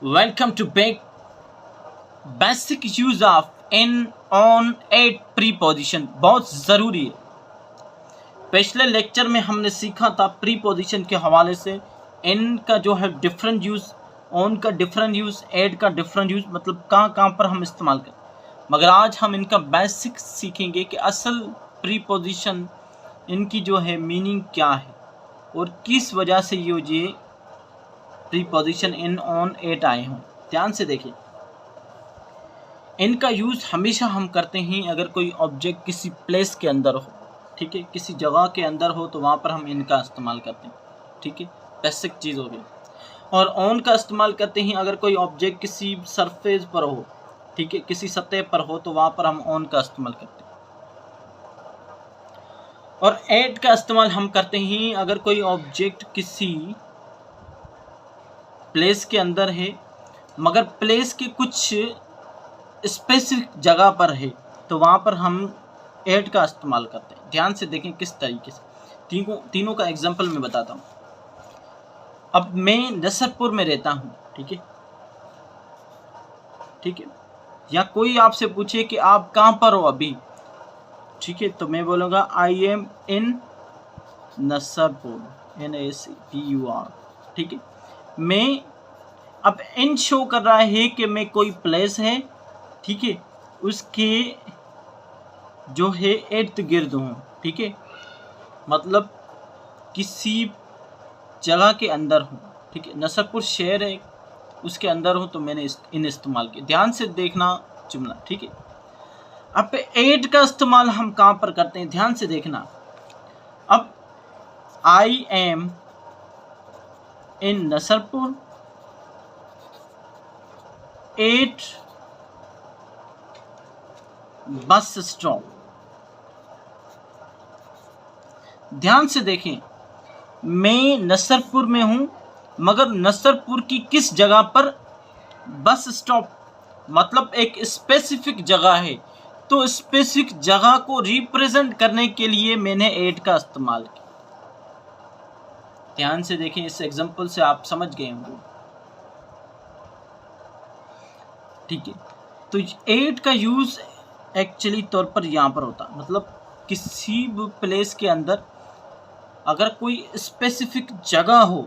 Welcome to basic use of in, on, at preposition बहुत ज़रूरी है। पिछले लेक्चर में हमने सीखा था प्रीपोजिशन के हवाले से इन का जो है डिफरेंट यूज़, ऑन का डिफरेंट यूज़, एट का डिफरेंट यूज़, मतलब कहाँ कहाँ पर हम इस्तेमाल करें। मगर आज हम इनका बेसिक सीखेंगे कि असल प्रीपोजिशन इनकी जो है मीनिंग क्या है और किस वजह से ये प्रीपोजिशन इन, ऑन, एट आए हों। ध्यान से देखिए, इनका यूज़ हमेशा हम करते हैं अगर कोई ऑब्जेक्ट किसी प्लेस के अंदर हो, ठीक है, किसी जगह के अंदर हो तो वहाँ पर हम इनका इस्तेमाल करते हैं, ठीक है, बेसिक चीज़ हो गई। और ऑन का इस्तेमाल करते हैं अगर कोई ऑब्जेक्ट किसी सरफेस पर हो, ठीक है, किसी सतह पर हो तो वहाँ पर हम ऑन का इस्तेमाल करते हैं। और एट का इस्तेमाल हम करते हैं अगर कोई ऑब्जेक्ट किसी प्लेस के अंदर है मगर प्लेस के कुछ स्पेसिफिक जगह पर है तो वहाँ पर हम एट का इस्तेमाल करते हैं। ध्यान से देखें किस तरीके से, तीनों का एग्जांपल मैं बताता हूँ। अब मैं नसरपुर में रहता हूँ, ठीक है, या कोई आपसे पूछे कि आप कहाँ पर हो अभी, ठीक है, तो मैं बोलूँगा आई एम इन नसरपुर, NACPUR, ठीक है। मैं अब इन शो कर रहा है कि मैं कोई प्लेस है, ठीक है, उसके जो है इर्द गिर्द हूँ, ठीक है, मतलब किसी जगह के अंदर हूँ, ठीक है, नसरपुर शहर है उसके अंदर हूँ तो मैंने इन इस्तेमाल किया। ध्यान से देखना जुमला, ठीक है। अब एट का इस्तेमाल हम कहाँ पर करते हैं, ध्यान से देखना। अब I am in Nasarpur at bus stop. ध्यान से देखें, मैं नसरपुर में हूं मगर नसरपुर की किस जगह पर, बस स्टॉप, मतलब एक स्पेसिफिक जगह है तो स्पेसिफिक जगह को रिप्रेजेंट करने के लिए मैंने एट का इस्तेमाल किया। ध्यान से देखें, इस एग्जांपल से आप समझ गए होंगे, ठीक है। तो एट का यूज एक्चुअली तौर पर यहाँ पर होता है, मतलब किसी भी प्लेस के अंदर अगर कोई स्पेसिफिक जगह हो,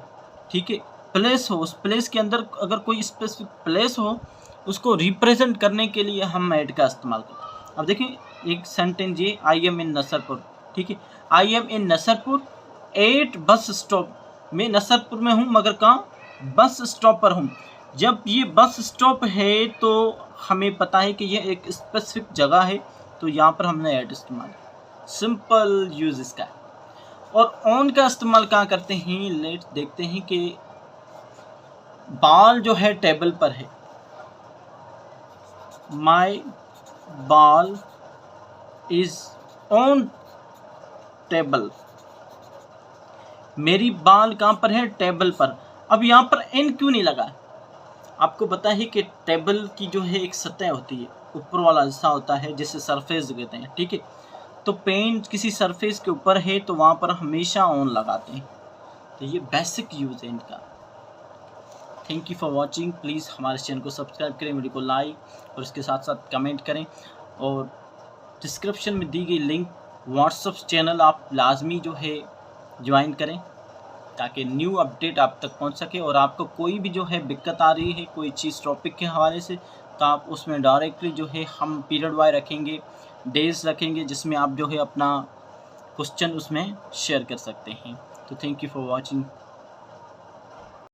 ठीक है, प्लेस हो, उस प्लेस के अंदर अगर कोई स्पेसिफिक प्लेस हो उसको रिप्रेजेंट करने के लिए हम एट का इस्तेमाल करते हैं। अब देखिए एक सेंटेंस ये, आई एम इन नसरपुर, ठीक है, I am in Nasarpur at bus stop. मैं नसरपुर में हूँ मगर कहाँ, बस स्टॉप पर हूँ। जब ये बस स्टॉप है तो हमें पता है कि ये एक स्पेसिफिक जगह है तो यहाँ पर हमने एट इस्तेमाल किया। सिंपल यूज इसका है। और ऑन का इस्तेमाल कहाँ करते हैं, लेट्स देखते हैं कि बॉल जो है टेबल पर है, माई बॉल इज ऑन टेबल, मेरी बॉल कहाँ पर है, टेबल पर। अब यहाँ पर इन क्यों नहीं लगा, आपको पता है कि टेबल की जो है एक सतह होती है, ऊपर वाला हिस्सा होता है जिसे सरफेस कहते हैं, ठीक है। तो पेन किसी सरफेस के ऊपर है तो वहाँ पर हमेशा ऑन लगाते हैं। तो ये बेसिक यूज़ है इनका। Thank you for watching. Please हमारे चैनल को सब्सक्राइब करें, वीडियो को लाइक और उसके साथ साथ कमेंट करें। और डिस्क्रिप्शन में दी गई लिंक व्हाट्सएप चैनल आप लाजमी जो है ज्वाइन करें ताकि न्यू अपडेट आप तक पहुंच सके। और आपको कोई भी जो है दिक्कत आ रही है कोई चीज़ टॉपिक के हवाले से तो आप उसमें डायरेक्टली जो है हम पीरियड वाइज रखेंगे, डेज रखेंगे, जिसमें आप जो है अपना क्वेश्चन उसमें शेयर कर सकते हैं। तो थैंक यू फॉर वॉचिंग।